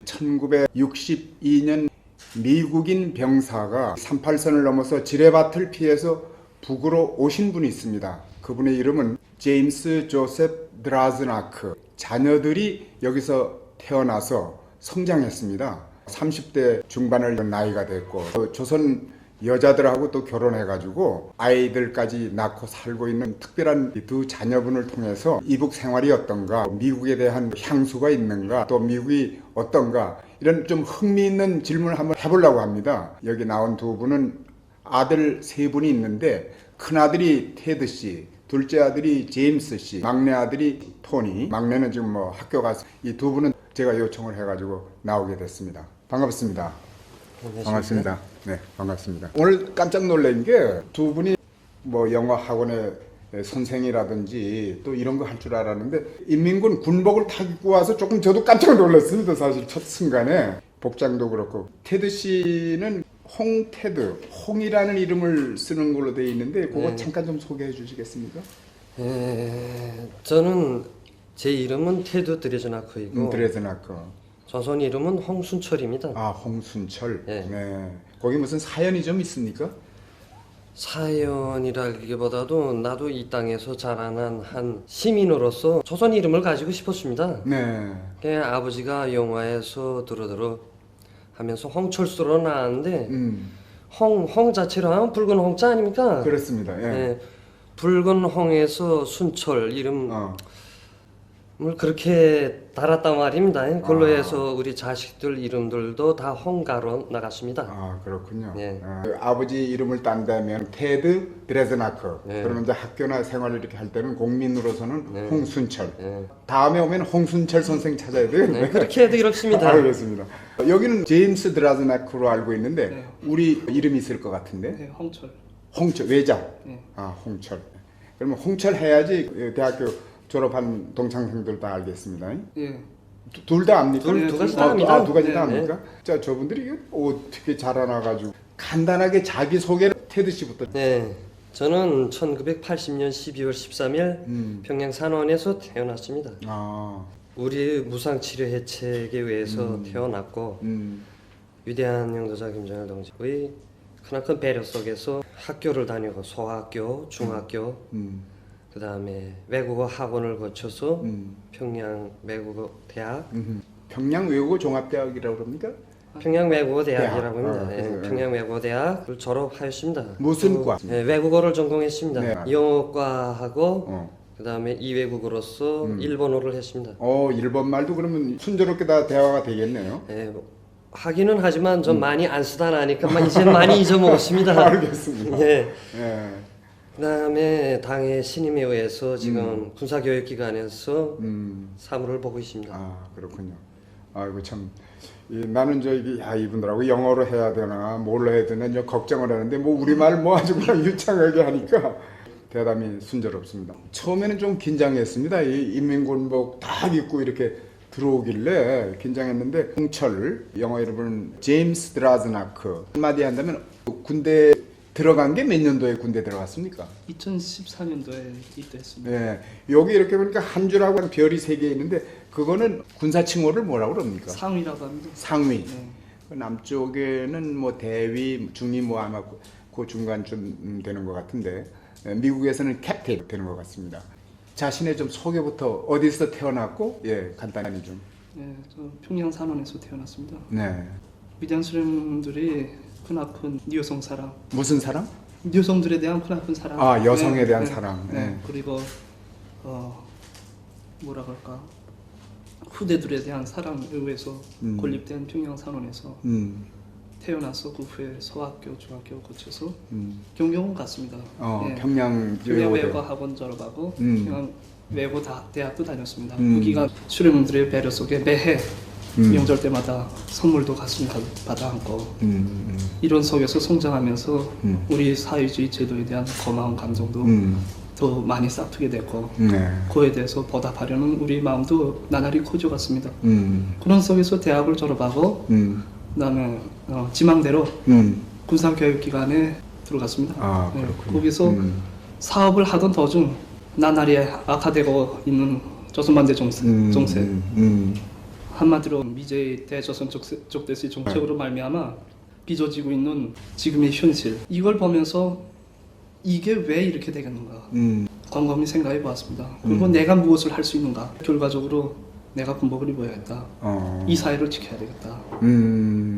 1962년 미국인 병사가 38선을 넘어서 지뢰밭을 피해서 북으로 오신 분이 있습니다. 그분의 이름은 제임스 조셉 드라즈나크. 자녀들이 여기서 태어나서 성장했습니다. 30대 중반을 나이가 됐고 조선 여자들하고 또 결혼해가지고 아이들까지 낳고 살고 있는 특별한 이 두 자녀분을 통해서 이북 생활이 어떤가, 미국에 대한 향수가 있는가, 또 미국이 어떤가, 이런 좀 흥미있는 질문을 한번 해보려고 합니다. 여기 나온 두 분은 아들 세 분이 있는데 큰아들이 테드 씨, 둘째 아들이 제임스 씨, 막내 아들이 토니, 막내는 지금 뭐 학교 가서, 이 두 분은 제가 요청을 해가지고 나오게 됐습니다. 반갑습니다. 반갑습니다. 네, 반갑습니다. 오늘 깜짝 놀란 게 두 분이 뭐 영어 학원의 선생이라든지 또 이런 거 할 줄 알았는데 인민군 군복을 다 입고 와서 조금 저도 깜짝 놀랐습니다. 사실 첫 순간에 복장도 그렇고. 테드 씨는 홍테드, 홍이라는 이름을 쓰는 걸로 되어 있는데 그거 네. 잠깐 좀 소개해 주시겠습니까? 저는 제 이름은 테드 드레즈나크이고 드레즈나크. 조선 이름은 홍순철입니다. 아, 홍순철. 네. 네. 거기 무슨 사연이 좀 있습니까? 사연이라기보다도 나도 이 땅에서 자라난 한 시민으로서 조선 이름을 가지고 싶었습니다. 네. 아버지가 영화에서 두루두루 하면서 홍철수로 나왔는데 홍 자체로 하면 붉은 홍자 아닙니까? 그렇습니다. 예. 네, 붉은 홍에서 순철 이름을 그렇게 달았단 말입니다. 그걸로 해서 우리 자식들 이름들도 다 홍가로 나갔습니다. 아, 그렇군요. 네. 아버지 이름을 딴다면 테드 드레즈나크. 네. 그러면 이제 학교나 생활을 이렇게 할 때는 국민으로서는 네. 홍순철. 네. 다음에 오면 홍순철 선생 찾아야 되겠네. 네, 그렇게 해도 이렇습니다. 알겠습니다. 여기는 제임스 드라즈나크로 알고 있는데 네. 우리 이름이 있을 것 같은데. 네, 홍철. 홍철 외자. 네. 아, 홍철. 그러면 홍철 해야지 대학교 졸업한 동창생들 다 알겠습니다. 예. 둘 다 압니까? 두 가지 다 압니다. 두 가지 다 네, 압니까? 자, 저분들이 이게 어떻게 자라나가지고 간단하게 자기 소개를 테드 씨부터. 네, 저는 1980년 12월 13일 평양 산원에서 태어났습니다. 아, 우리 무상치료 해책에 의해서 태어났고 위대한 영도자 김정일 동지의 크나큰 배려 속에서 학교를 다니고 소학교, 중학교, 그 다음에 외국어 학원을 거쳐서 평양 외국어 대학, 평양 외국어 종합대학이라고 그럽니까? 평양 외국어 대학이라고 대학. 합니다. 그래서, 평양 외국어 대학을 졸업하였습니다. 무슨 또, 과? 외국어를 전공했습니다. 네. 영어과하고 그 다음에 이외국어로서 일본어를 했습니다. 일본 말도 그러면 순조롭게 다 대화가 되겠네요. 하기는 하지만 좀 많이 안 쓰다 나니까 이제 많이 잊어먹었습니다. 알겠습니다. 예. 예. 그다음에 당의 신임에 의해서 지금 군사교육기관에서 사무를 보고 있습니다. 아, 그렇군요. 아이고 참, 나는 이분들하고 영어로 해야 되나 뭘로 해야 되나 이제 걱정을 하는데 뭐 우리말 뭐 아주 그냥 유창하게 하니까 대담이 순조롭습니다. 처음에는 좀 긴장했습니다. 이 인민군복 딱 입고 이렇게 들어오길래 긴장했는데 홍철, 영어 이름은 제임스 드라즈나크. 한마디 한다면 군대 들어간 게 몇 년도에 군대 들어갔습니까? 2014년도에 입대했습니다. 네, 여기 이렇게 보니까 한 줄하고 별이 세 개 있는데 그거는 군사 칭호를 뭐라고 그럽니까? 상위라고 합니다. 상위. 네. 그 남쪽에는 뭐 대위, 중위 뭐 아마 그 중간쯤 되는 것 같은데 미국에서는 캡틴 되는 것 같습니다. 자신의 좀 소개부터 어디서 태어났고 간단히 좀. 네, 저 평양 산원에서 태어났습니다. 네. 위대한 수령들이 크나큰 여성 사랑, 무슨 사람? 여성들에 대한 크나큰 사랑. 아, 여성에 대한 사랑. 네. 네. 그리고 뭐라 그럴까, 후대들에 대한 사랑에 의해서 건립된 평양 산원에서 태어나서 그 후에 소학교, 중학교 거쳐서 경영원 갔습니다. 네. 평양 평양 외고대. 외국어 학원 졸업하고 평양 외고 대학도 다녔습니다. 그 기간 음. 수령들의 배려 속에 매해 명절 때마다 선물도 가슴 받아 안고 이런 속에서 성장하면서 우리 사회주의 제도에 대한 고마운 감정도 더 많이 싹트게 됐고 네. 그에 대해서 보답하려는 우리 마음도 나날이 커져갔습니다. 그런 속에서 대학을 졸업하고 그다음에 지망대로 군사교육기관에 들어갔습니다. 아, 그렇군요. 거기서 사업을 하던 도중 나날이 악화되고 있는 조선반대 정세 한마디로 미제의 대조선 쪽대시 정책으로 말미암아 빚어지고 있는 지금의 현실 이걸 보면서 이게 왜 이렇게 되겠는가 곰곰이 생각해 보았습니다. 그리고 내가 무엇을 할 수 있는가 결과적으로 내가 군복을 입어야겠다. 이 사회를 지켜야 되겠다.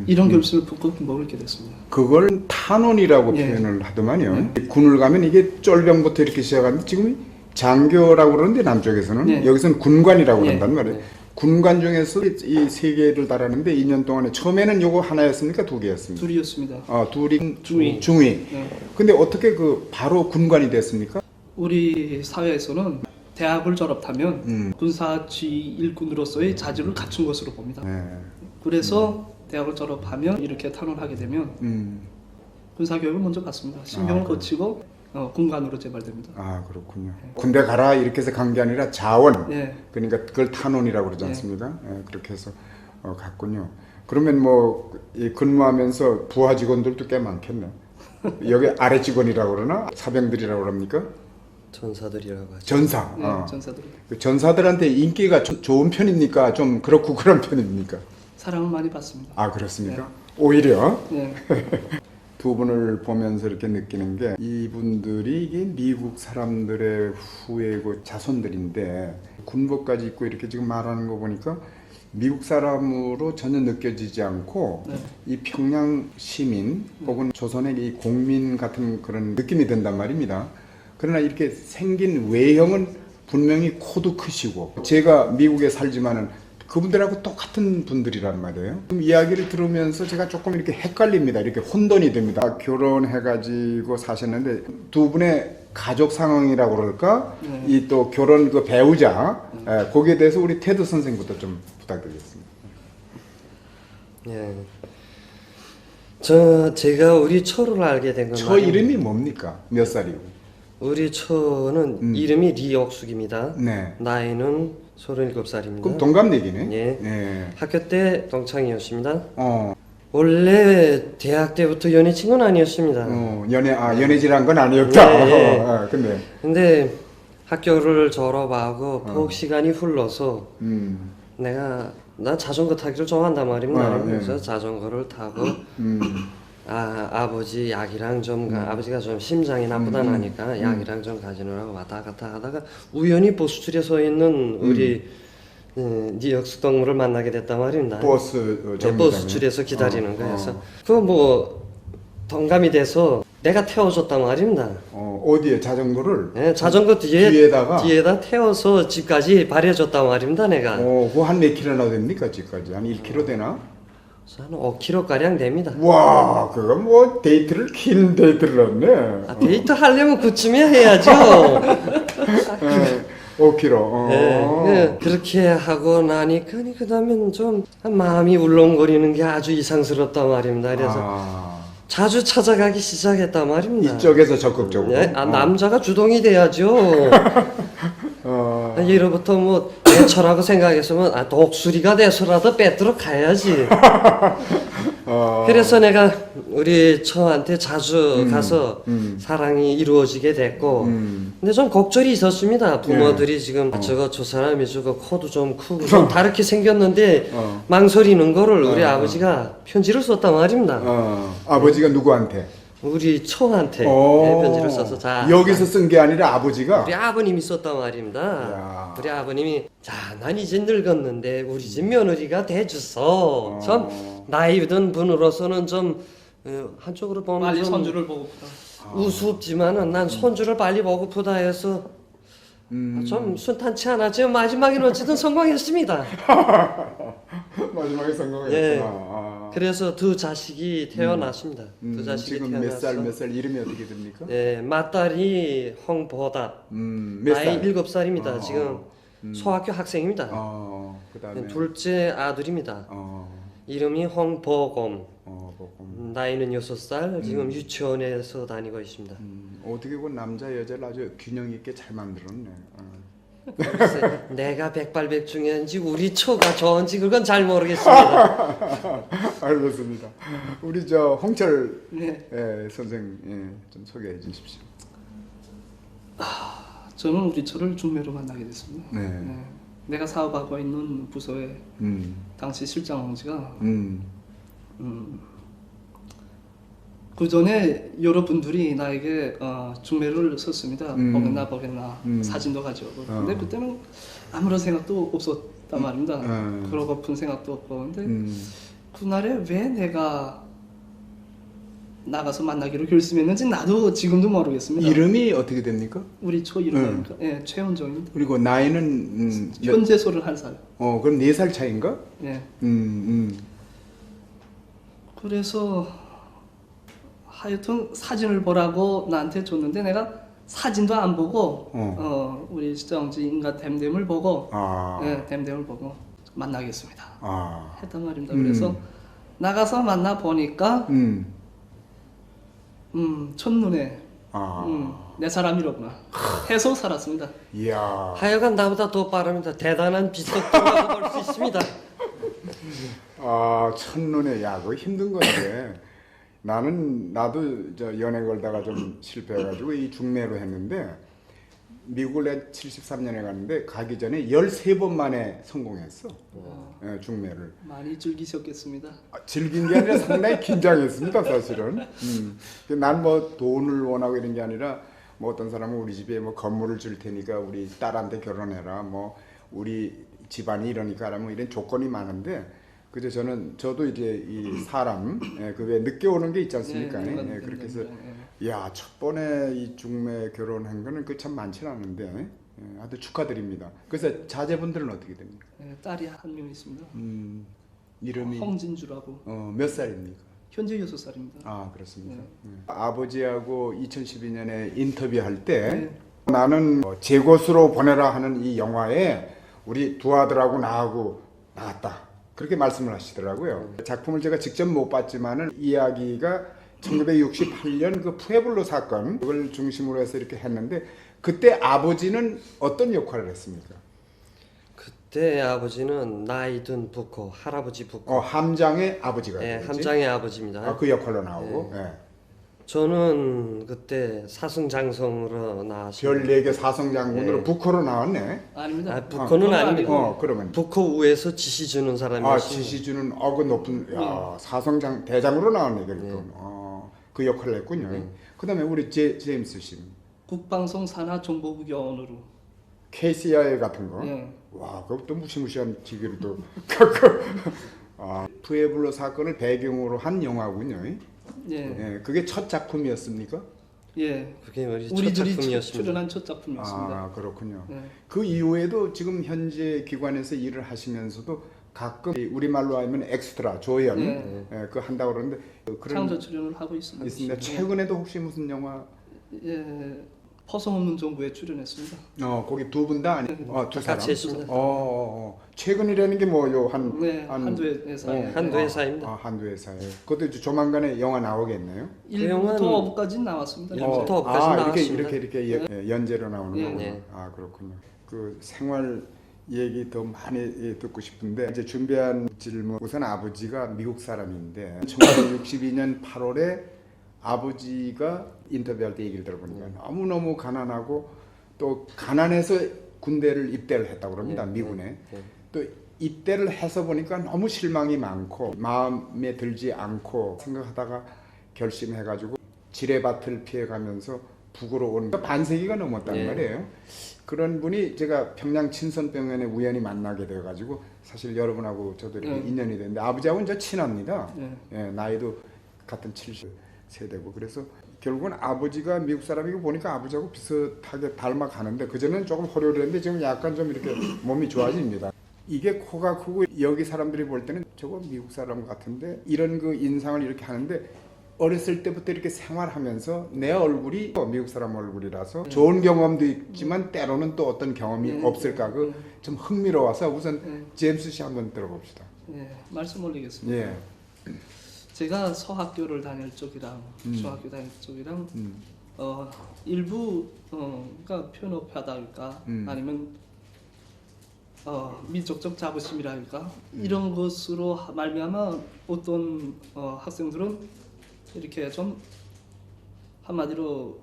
이런 결심을 품고 군복을 입게 됐습니다. 그걸 탄원이라고 예. 표현을 하더만요. 군을 가면 이게 쫄병부터 이렇게 시작하는데 지금 장교라고 그러는데 남쪽에서는 예. 여기서는 군관이라고 예. 그런단 말이에요. 군관 중에서 이 세 개를 달았는데 2년 동안에 처음에는 요거 하나였습니까? 두 개였습니까? 둘이었습니다. 둘이 중위. 중위. 근데 어떻게 그 바로 군관이 됐습니까? 우리 사회에서는 대학을 졸업하면 군사지 일꾼으로서의 자질을 갖춘 것으로 봅니다. 네. 그래서 대학을 졸업하면 이렇게 탄원하게 되면 군사 교육을 먼저 받습니다. 신병을 거치고 군관으로 재발됩니다. 아 그렇군요. 군대 가라 이렇게 해서 간 게 아니라 자원. 예. 그러니까 그걸 탄원이라고 그러지 않습니까? 예, 그렇게 해서 갔군요. 그러면 뭐 이 근무하면서 부하 직원들도 꽤 많겠네. 여기 아래 직원이라고 그러나 사병들이라고 그럽니까? 전사들이라고 하죠. 전사. 네, 전사들 그 전사들한테 인기가 좋은 편입니까? 좀 그렇고 그런 편입니까? 사랑을 많이 받습니다. 아 그렇습니까? 오히려 네. 두 분을 보면서 이렇게 느끼는 게 이분들이 이게 미국 사람들의 후예고 자손들인데 군복까지 입고 이렇게 지금 말하는 거 보니까 미국 사람으로 전혀 느껴지지 않고 네. 이 평양 시민 혹은 조선의 이 공민 같은 그런 느낌이 든단 말입니다. 그러나 이렇게 생긴 외형은 분명히 코도 크시고 제가 미국에 살지만은 그분들하고 똑같은 분들이란 말이에요. 이야기를 들으면서 제가 조금 이렇게 헷갈립니다. 이렇게 혼돈이 됩니다. 결혼해가지고 사셨는데 두 분의 가족 상황이라고 그럴까? 이 또 결혼 그 배우자 거기에 대해서 우리 테드 선생부터 좀 부탁드리겠습니다. 예. 제가 우리 초를 알게 된 건 저 이름이 뭡니까? 몇 살이고? 우리 초는 이름이 리옥숙입니다. 네. 나이는 37살입니다. 그럼 동갑내기네? 예. 예. 학교 때 동창이었습니다. 어, 원래 대학 때부터 연애 친구는 아니었습니다. 연애질한 건 아니었다. 예, 예. 근데, 근데 학교를 졸업하고 포학 시간이 흘러서 나 자전거 타기를 좋아한단 말입니다. 예. 그래서 자전거를 타고 아버지 약이랑 좀 아버지가 좀 심장이 나쁘다 나니까 약이랑 좀 가지느라고 왔다 갔다 하다가 우연히 버스줄에 서 있는 우리 뉴욕 동물을 만나게 됐단 말입니다. 버스 버스줄에서 기다리는 거여서 그 뭐 동감이 돼서 내가 태워줬단 말입니다. 어디에 자전거를? 네, 자전거 뒤에다 태워서 집까지 발해줬단 말입니다. 내가 그거 한 몇 킬로나 됩니까? 집까지 한 1km 되나? 한 5km 가량 됩니다. 와, 그거 뭐 데이트를 긴 데이트를 했네. 데이트 하려면 그쯤에 해야죠. 5km. 네, 그렇게 하고 나니까 그다음엔 좀 마음이 울렁거리는 게 아주 이상스럽단 말입니다. 그래서 자주 찾아가기 시작했단 말입니다. 이쪽에서 적극적으로. 네, 남자가 주동이 돼야죠. 예로부터 뭐 대처라고 생각했으면 독수리가 돼서라도 뺏들어 가야지. 그래서 내가 우리 처한테 자주 가서 사랑이 이루어지게 됐고 근데 좀 걱정이 있었습니다. 부모들이 지금 저 사람이 저거 코도 좀 크고 좀 다르게 생겼는데 망설이는 거를 우리 아버지가 편지를 썼단 말입니다. 아버지가 누구한테? 우리 처한테 편지를 써서 여기서 쓴 게 아니라 아버지가? 우리 아버님이 썼단 말입니다. 야. 우리 아버님이 난 이제 늙었는데 우리 집 며느리가 돼주소. 좀 나이 든 분으로서는 좀 한쪽으로 보면 빨리 좀 손주를 보고프다. 우습지만은 난 손주를 빨리 보고프다 해서 좀 순탄치 않았지만 마지막에는 어쨌든 성공했습니다. 마지막에 성공했구나. 예. 그래서 두 자식이 태어났습니다. 두 자식이 지금 태어나서 몇 살 이름이 어떻게 됩니까? 예, 맞딸이 홍보답. 몇 나이 살? 7살입니다. 지금 소학교 학생입니다. 그다음에 둘째 아들입니다. 이름이 홍보검. 나이는 6살. 지금 유치원에서 다니고 있습니다. 어떻게 보면 남자 여자를 아주 균형 있게 잘 만들었네. 글쎄, 내가 백발백중인지 우리 초가 좋은지 그건 잘 모르겠습니다. 알겠습니다. 우리 저 홍철 네. 선생 좀 소개해 주십시오. 저는 우리 초를 중매로 만나게 됐습니다. 네. 내가 사업하고 있는 부서의 음. 당시 실장 홍지가 음. 그 전에 여러분들이 나에게 중매를 썼습니다. 보겠나 사진도 가져오고. 근데 그때는 아무런 생각도 없었단 말입니다. 그러고픈 생각도 없고. 근데 그날에 왜 내가 나가서 만나기로 결심했는지 나도 지금도 모르겠습니다. 이름이 어떻게 됩니까? 우리 초 이름입니까? 예, 최은정입니다. 그리고 나이는 현재 31살. 그럼 4살 차인가? 예. 음. 그래서 하여튼 사진을 보라고 나한테 줬는데 내가 사진도 안 보고 우리 시장지 인가 댐댐을 보고 아. 예, 댐댐을 보고 만나겠습니다. 아. 했단 말입니다. 그래서 나가서 만나 보니까 첫눈에 내 사람이로구나 해서 살았습니다. 이야. 하여간 나보다 더 빠릅니다. 대단한 비석이라고 볼 수 있습니다. 아, 첫눈에 야, 그거 힘든 건데. 나도 저 연애 걸다가 좀 실패해가지고 이 중매로 했는데 미국을 73년에 갔는데 가기 전에 13번 만에 성공했어. 예, 중매를. 많이 즐기셨겠습니다. 즐긴 게 아니라 상당히 긴장했습니다, 사실은. 난 뭐 돈을 원하고 이런 게 아니라 뭐 어떤 사람은 우리 집에 뭐 건물을 줄 테니까 우리 딸한테 결혼해라, 뭐 우리 집안이 이러니까 뭐 이런 조건이 많은데 그저 저도 이제 이 사람 그 왜 늦게 오는 게 있지 않습니까? 네, 그렇게 해서 야, 첫 번에 이 중매 결혼한 거는 그 참 많지는 않은데 아주 축하드립니다. 그래서 자제분들은 어떻게 됩니까? 예, 딸이 한 명 있습니다. 이름이 홍진주라고. 몇 살입니까? 현재 6살입니다. 아, 그렇습니까? 아버지하고 2012년에 인터뷰할 때 나는 제 곳으로 보내라 하는 이 영화에 우리 두 아들하고 나하고 나갔다. 그렇게 말씀을 하시더라고요. 작품을 제가 직접 못 봤지만은 이야기가 1968년 그 푸에블로 사건 그걸 중심으로 해서 이렇게 했는데 그때 아버지는 어떤 역할을 했습니까? 그때 아버지는 나이 든 부코, 할아버지 부코. 함장의 아버지가 예, 되겠지? 함장의 아버지입니다. 그 역할로 나오고. 저는 그때 사승장성으로 나왔습니다. 별 4개 사성장군으로 북코로 나왔네. 아닙니다. 부코는 아닙니다. 그러면 부코 위에서 지시 주는 사람이었습니다. 지시주는 그 높은 사성장 대장으로 나왔네 결국. 그 역할을 했군요. 그다음에 우리 제임스 씨 국방성 산하 정보부 요원으로. KCI 같은 거. 예. 와, 그것도 무시무시한 직위로 또. 푸에블로 사건을 배경으로 한 영화군요. 예. 그게 첫 작품이었습니까? 예. 그게 우리 첫 우리들이 작품이었습니다. 출연한 첫 작품이었습니다. 아, 그렇군요. 예. 그 이후에도 지금 현재 기관에서 일을 하시면서도 가끔 우리말로 하면 엑스트라 조연 그 한다고 그러는데 그런 창조 출연을 하고 있습니다. 최근에도 혹시 무슨 영화? 예. 퍼성 없는 정부에 출연했습니다. 거기 두 분 다 아니? 두 사람. 같이 했습니다. 최근이라는 게 뭐요? 한두 회사에. 한두 회사입니다. 한두 회사에. 그것도 이제 조만간에 영화 나오겠네요. 1부부터 5부까지 나왔습니다. 1부부터 5부까지 나왔습니다. 이렇게 연재로 나오는 거구나. 네. 그렇군요. 그 생활 얘기 더 많이 듣고 싶은데 이제 준비한 질문 우선 아버지가 미국 사람인데 1962년 8월에 아버지가 인터뷰할 때 얘기를 들어보니까 너무너무 가난하고 또 가난해서 군대를 입대를 했다고 합니다. 미군에. 또 입대를 해서 보니까 너무 실망이 많고 마음에 들지 않고 생각하다가 결심해가지고 지뢰밭을 피해가면서 북으로 온 반세기가 넘었단 말이에요. 그런 분이 제가 평양 친선병원에 우연히 만나게 돼가지고 사실 여러분하고 저도 이렇게 인연이 됐는데 아버지하고는 저 친합니다. 나이도 같은 70세대고 그래서 결국은 아버지가 미국 사람이고 보니까 아버지하고 비슷하게 닮아가는데 그전에는 조금 호려했는데 지금 약간 좀 이렇게 몸이 좋아집니다. 이게 코가 크고 여기 사람들이 볼 때는 저거 미국 사람 같은데 이런 그 인상을 이렇게 하는데 어렸을 때부터 이렇게 생활하면서 내 얼굴이 미국 사람 얼굴이라서 좋은 경험도 있지만 때로는 또 어떤 경험이 없을까 그 좀 흥미로워서 우선 제임스 씨 한번 들어봅시다. 말씀 올리겠습니다. 제가 서학교를 다닐 쪽이랑 중학교 다닐 쪽이랑 일부 그러니까 편협하다할까 아니면 민족적 자부심이라 할까 이런 것으로 말미암아 어떤 학생들은 이렇게 좀 한마디로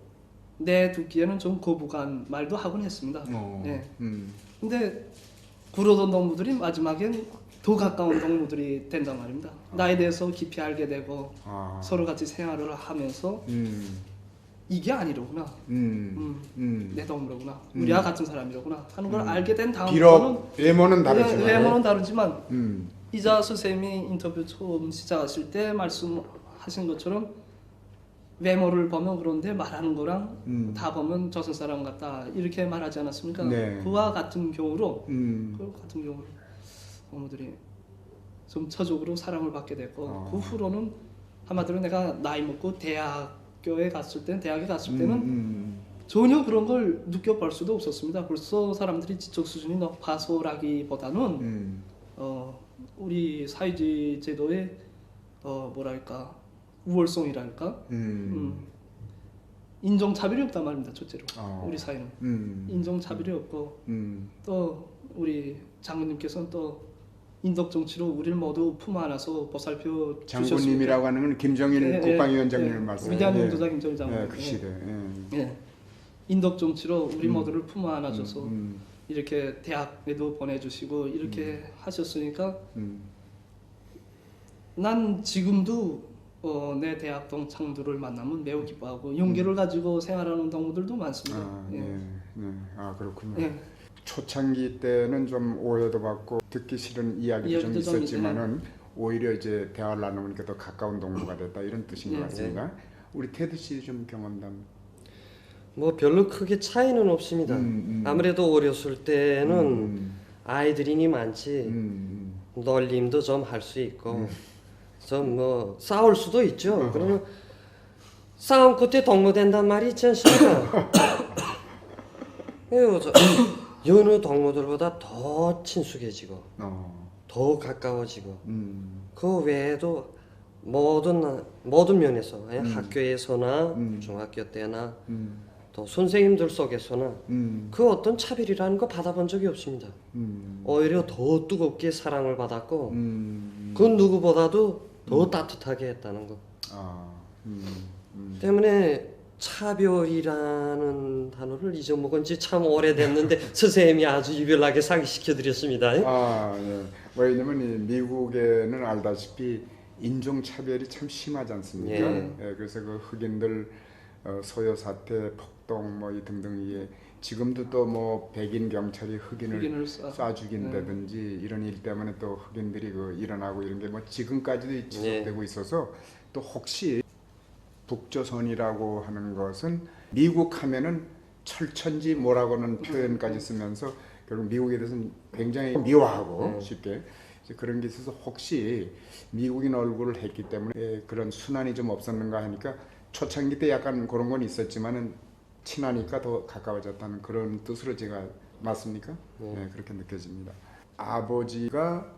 내 듣기에는 좀 거부감 말도 하곤 했습니다. 근데 굴러던 동무들이 마지막엔 더 가까운 동무들이 된단 말입니다. 나에 대해서 깊이 알게 되고 서로 같이 생활을 하면서 이게 아니로구나. 내 동무로구나. 우리와 같은 사람이로구나 하는 걸 알게 된 다음부터는 비록 외모는 다르지만 외모는 다르지만 이자 선생님이 인터뷰 처음 시작하실 때 말씀하신 것처럼 외모를 보면 그런데 말하는 거랑 다 보면 조선 사람 같다 이렇게 말하지 않았습니까? 네. 그와 같은 경우로 어머들이 좀 처적으로 사랑을 받게 됐고 그 후로는 한마디로 내가 나이 먹고 대학에 갔을 때는 전혀 그런 걸 느껴볼 수도 없었습니다. 벌써 사람들이 지적 수준이 높아서라기보다는 우리 사회주의 제도의 뭐랄까 우월성이랄까 인종차별이 없단 말입니다. 첫째로 우리 사회는 인종차별이 없고 또 우리 장군님께서는 또 인덕정치로 우리를 모두 품 안아서 보살펴 장군님이라고 하는 건 김정일 국방위원장님을 말씀하시죠. 위대한 용도자 김정일 장군. 그 시대. 인덕정치로 우리 모두를 품 안아줘서 이렇게 대학에도 보내주시고 이렇게 하셨으니까 난 지금도 내 대학 동창들을 만나면 매우 기뻐하고 용기를 가지고 생활하는 동무들도 많습니다. 그렇군요. 초창기 때는 좀 오해도 받고 듣기 싫은 이야기도 좀 있었지만은 오히려 이제 대화를 나누니까 더 가까운 동무가 됐다 이런 뜻인 것 같습니다. 우리 테드 씨 좀 경험담. 뭐 별로 크게 차이는 없습니다. 아무래도 어렸을 때는 아이들이니 많지 놀림도 좀 할 수 있고 좀 뭐 싸울 수도 있죠. 그러면 싸움 끝에 동무된단 말이 있지 않습니까? 여느 동무들보다 더 친숙해지고 더 가까워지고 그 외에도 모든 면에서 학교에서나 중학교 때나 또 선생님들 속에서나 그 어떤 차별이라는 거 받아본 적이 없습니다. 오히려 더 뜨겁게 사랑을 받았고 그 누구보다도 더 따뜻하게 했다는 거. 때문에 차별이라는 단어를 잊어먹은 지 참 오래됐는데 선생님이 아주 유별나게 상기시켜드렸습니다. 왜냐면 이 미국에는 알다시피 인종차별이 참 심하지 않습니까? 그래서 그 흑인들 소요 사태, 폭동 뭐 이 등등 이게 지금도 또 뭐 백인 경찰이 흑인을 쏴 죽인다든지 이런 일 때문에 또 흑인들이 그 일어나고 이런 게 뭐 지금까지도 지속되고 있어서 또 혹시 북조선이라고 하는 것은 미국 하면은 철천지 뭐라고는 표현까지 쓰면서 결국 미국에 대해서는 굉장히 미워하고 쉽게 그런 게 있어서 혹시 미국인 얼굴을 했기 때문에 그런 순환이 좀 없었는가 하니까 초창기 때 약간 그런 건 있었지만은 친하니까 더 가까워졌다는 그런 뜻으로 제가 맞습니까? 네, 그렇게 느껴집니다. 아버지가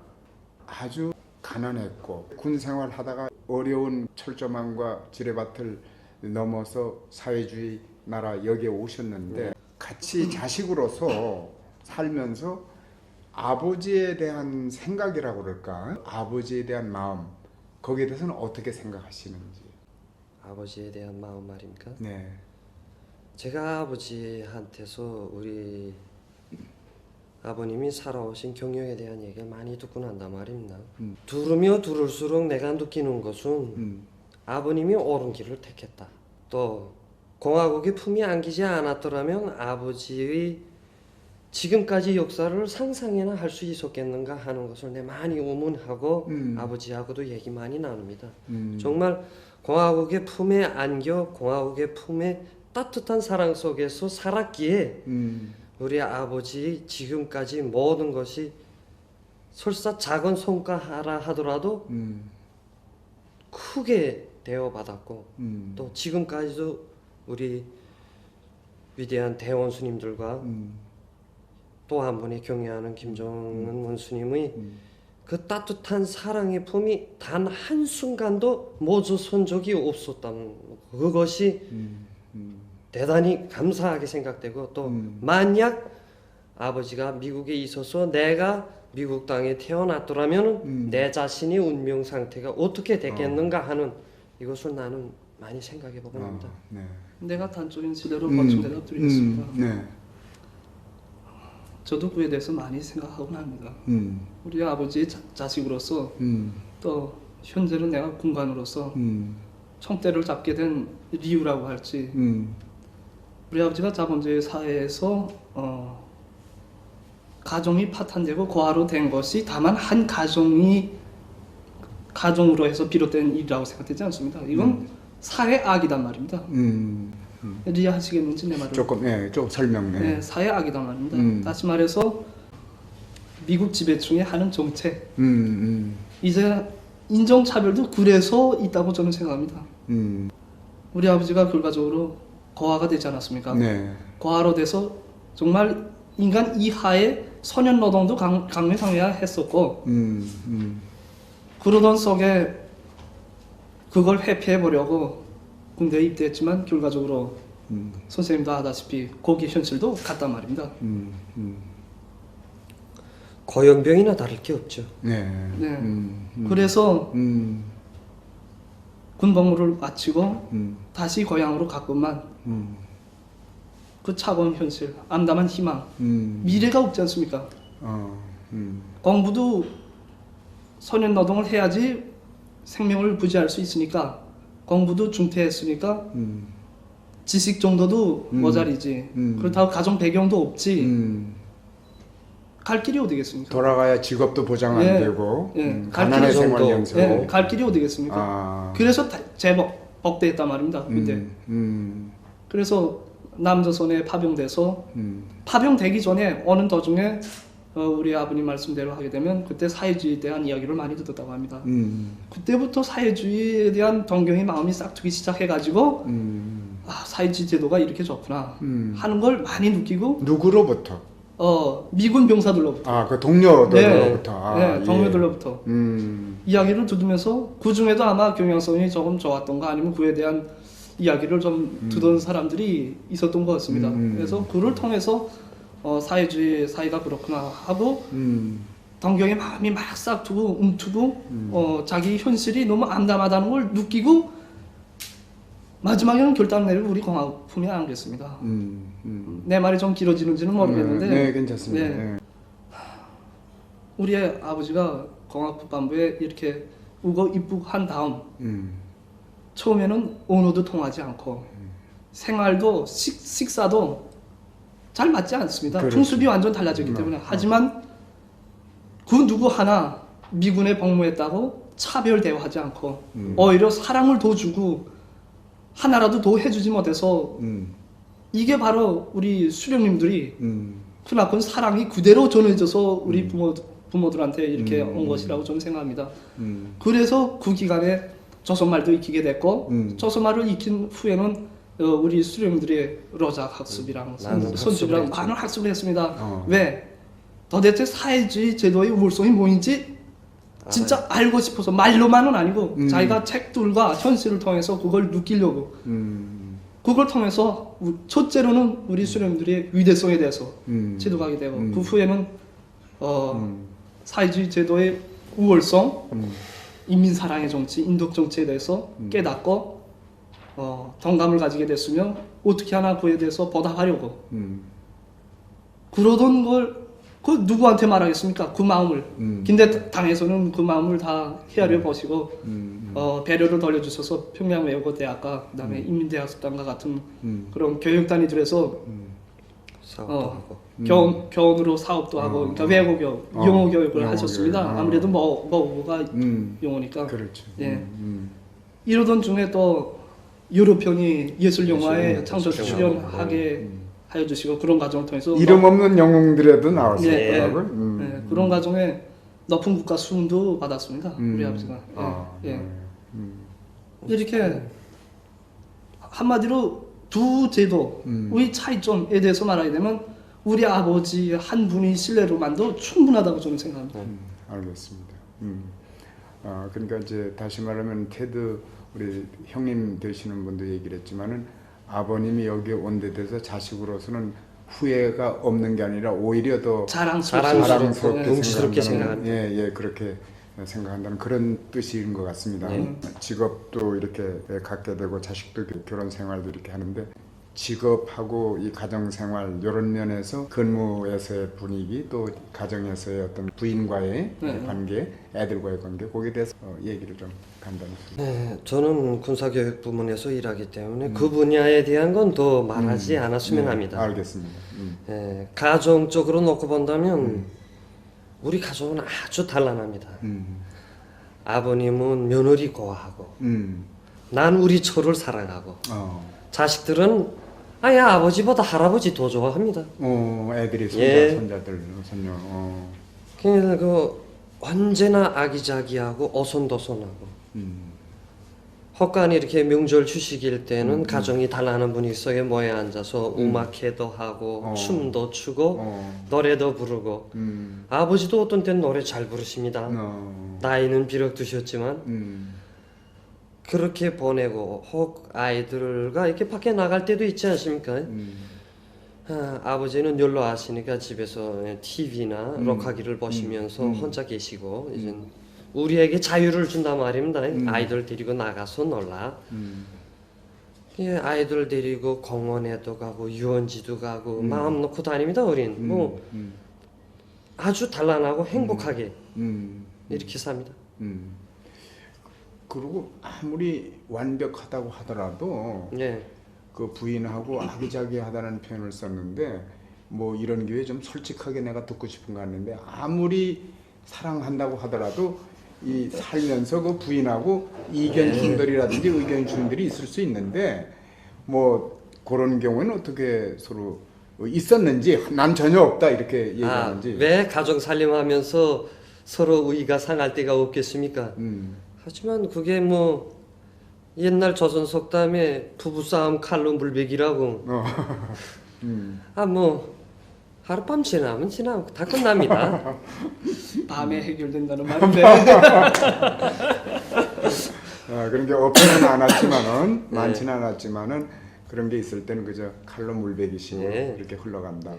아주 가난했고 군 생활하다가 어려운 철조망과 지뢰밭을 넘어서 사회주의 나라 여기에 오셨는데 같이 자식으로서 살면서 아버지에 대한 생각이라고 그럴까? 아버지에 대한 마음 거기에 대해서는 어떻게 생각하시는지. 아버지에 대한 마음 말입니까? 네. 제가 아버지한테서 우리 아버님이 살아오신 경력에 대한 얘기를 많이 듣고 난단 말입니다. 들으며 들을수록 내가 느끼는 것은 아버님이 옳은 길을 택했다. 또 공화국의 품이 안기지 않았더라면 아버지의 지금까지 역사를 상상이나 할 수 있었겠는가 하는 것을 내 많이 의문하고 아버지하고도 얘기 많이 나눕니다. 정말 공화국의 품에 안겨 공화국의 품에 따뜻한 사랑 속에서 살았기에 우리 아버지 지금까지 모든 것이 설사 작은 성과라 하더라도 크게 대어받았고 또 지금까지도 우리 위대한 대원수님들과 또 한 분이 경애하는 김정은 원수님의 그 따뜻한 사랑의 품이 단 한순간도 멎어선 적이 없었다는 그것이 대단히 감사하게 생각되고 또 만약 아버지가 미국에 있어서 내가 미국 땅에 태어났더라면 내 자신의 운명 상태가 어떻게 됐겠는가 하는 이것을 나는 많이 생각해 보고 합니다. 내가 단적인 지대로 보충 대답 드리겠습니다. 저도 그에 대해서 많이 생각하곤 합니다. 우리 아버지의 자식으로서 또 현재는 내가 군관으로서 총대를 잡게 된 이유라고 할지 우리 아버지가 자본주의 사회에서 가정이 파탄되고 고아로 된 것이 다만 한 가정으로 해서 비롯된 일이라고 생각되지 않습니다. 이건 사회 악이단 말입니다. 이해하시겠는지 내 말을 조금 설명해. 네, 사회 악이단 말입니다. 다시 말해서 미국 지배층의 하는 정책 이제 인종차별도 그래서 있다고 저는 생각합니다. 우리 아버지가 결과적으로 고아가 되지 않았습니까? 네. 고아로 돼서 정말 인간 이하의 소년 노동도 강요했었고 그러던 속에 그걸 회피해 보려고 군대에 입대했지만 결과적으로 선생님도 아다시피 거기 현실도 같단 말입니다. 고연병이나 다를 게 없죠. 네. 네. 그래서 군복무를 마치고 다시 고향으로 갔건만 그 차가운 현실, 암담한 희망, 미래가 없지 않습니까? 공부도 소년 노동을 해야지 생명을 부지할 수 있으니까 공부도 중퇴했으니까 지식 정도도 모자리지. 그렇다고 가정 배경도 없지. 갈 길이 어디겠습니까? 돌아가야 직업도 보장 안 예, 되고 갈 가난의 길이 생활 정도. 연속. 예, 갈 길이 어디겠습니까? 그래서 재복 복대했단 말입니다. 그때. 그래서 남조선에 파병돼서 파병되기 전에 오는 도중에 우리 아버님 말씀대로 하게 되면 그때 사회주의에 대한 이야기를 많이 듣었다고 합니다. 그때부터 사회주의에 대한 동경의 마음이 싹 트기 시작해가지고 아, 사회주의 제도가 이렇게 좋구나 하는 걸 많이 느끼고 누구로부터? 미군 병사들로부터 그 동료들로부터. 네, 동료들로부터 이야기를 들으면서 그 중에도 아마 경영성이 조금 좋았던가 아니면 그에 대한 이야기를 좀 듣던 사람들이 있었던 것 같습니다. 그래서 그를 통해서 사회주의 사회가 그렇구나 하고 동경의 마음이 막 싹 트고 움트고 자기 현실이 너무 암담하다는 걸 느끼고 마지막에는 결단을 내리고 우리 공화국품이 안겠습니다. 내 말이 좀 길어지는지는 모르겠는데 네, 괜찮습니다. 네. 네. 우리 아버지가 공화국반부에 이렇게 우거 입국한 다음 처음에는 언어도 통하지 않고 생활도 식사도 잘 맞지 않습니다. 그렇죠. 풍습이 완전 달라졌기 때문에 하지만 그 누구 하나 미군에 복무했다고 차별 대우하지 않고 오히려 사랑을 더 주고 하나라도 더 해주지 못해서 이게 바로 우리 수령님들이 그만큼 사랑이 그대로 전해져서 우리 부모들한테 이렇게 온 것이라고 저는 생각합니다. 그래서 그 기간에 조선말도 익히게 됐고 조선말을 익힌 후에는 우리 수령님들이 로작 학습이랑 선집이랑 많은 학습을 했습니다. 왜? 도대체 사회주의 제도의 우월성이 뭐인지 진짜 알고 싶어서 말로만은 아니고 자기가 책들과 현실을 통해서 그걸 느끼려고 그걸 통해서 첫째로는 우리 수령님들의 위대성에 대해서 지도하게 되고 그 후에는 사회주의 제도의 우월성, 인민사랑의 정치, 인덕 정치에 대해서 깨닫고 동감을 가지게 됐으며 어떻게 하나 그에 대해서 보답하려고 그러던 걸 그 누구한테 말하겠습니까? 그 마음을. 근데 당에서는 그 마음을 다 헤아려 보시고 배려를 돌려주셔서 평양외국어대학과 그다음에 인민대학습단과 같은 그런 교육단위들에서 사업도 하고 교원으로 사업도 하고 그러니까 외국어 영어 교육을 영어 하셨습니다. 교육. 아무래도 모국어가 영어니까. 그렇죠. 예. 이러던 중에 또 여러 편이 예술 영화에 예술 창조 영화. 출연하게 하여 주시고 그런 과정을 통해서 이름 없는 영웅들에도 나왔어요. 예, 그런 과정에 높은 국가 수훈도 받았습니다. 우리 아버지가. 예. 이렇게 한마디로 두 제도의 차이점에 대해서 말하게 되면 우리 아버지 한 분이 신뢰로만도 충분하다고 저는 생각합니다. 알겠습니다. 그러니까 이제 다시 말하면 테드 우리 형님 되시는 분도 얘기를 했지만은 아버님이 여기 온 데 대해서 자식으로서는 후회가 없는 게 아니라 오히려 더 자랑스럽게 능스럽게 생각한다. 예, 그렇게 생각한다는 그런 뜻인 것 같습니다. 직업도 이렇게 갖게 되고 자식도 결혼 생활도 이렇게 하는데 직업하고 이 가정생활 이런 면에서 근무에서의 분위기 또 가정에서의 어떤 부인과의 네. 관계, 애들과의 관계 거기에 대해서 얘기를 좀 간단히. 네, 저는 군사교육 부문에서 일하기 때문에 그 분야에 대한 건 더 말하지 않았으면 네, 합니다. 알겠습니다. 예, 가정적으로 놓고 본다면 우리 가족은 아주 단란합니다. 아버님은 며느리 고하고 난 우리 처를 사랑하고 자식들은 아야 아버지보다 할아버지 더 좋아합니다. 애들이 손자, 예. 손자들, 손녀. 그냥 그 언제나 아기자기하고 어손도손하고 헛간이 이렇게 명절 주식일 때는 가정이 단란한 분위기 속에 모여 앉아서 음악회도 하고 춤도 추고 노래도 부르고 아버지도 어떤 때는 노래 잘 부르십니다. 나이는 비록 드셨지만 그렇게 보내고 혹 아이들과 이렇게 밖에 나갈 때도 있지 않습니까? 아버지는 연로하시니까 집에서 TV나 록하기를 보시면서 혼자 계시고 이제 우리에게 자유를 준단 말입니다. 아이들 데리고 나가서 놀라. 예, 아이들 데리고 공원에도 가고 유원지도 가고 마음 놓고 다닙니다. 우린 뭐 아주 단란하고 행복하게 이렇게 삽니다. 그리고 아무리 완벽하다고 하더라도 예. 그 부인하고 아기자기하다는 표현을 썼는데 뭐 이런 기회에 좀 솔직하게 내가 듣고 싶은 거 같는데 아무리 사랑한다고 하더라도 이 살면서 그 부인하고 이견 충돌이라든지 의견 충돌이 있을 수 있는데 뭐 그런 경우에는 어떻게 서로 있었는지 난 전혀 없다 이렇게 얘기하는지. 왜 가정 살림하면서 서로 의가 상할 때가 없겠습니까? 하지만 그게 뭐 옛날 조선 속담에 부부싸움 칼로 물베기라고. 뭐 하룻밤 지나면 다 끝납니다. 밤에 해결된다는 말인데. 그런 게 없지는 않았지만은 많지는 않았지만은 그런 게 있을 때는 그저 칼로 물베기식으로 예. 이렇게 흘러간다.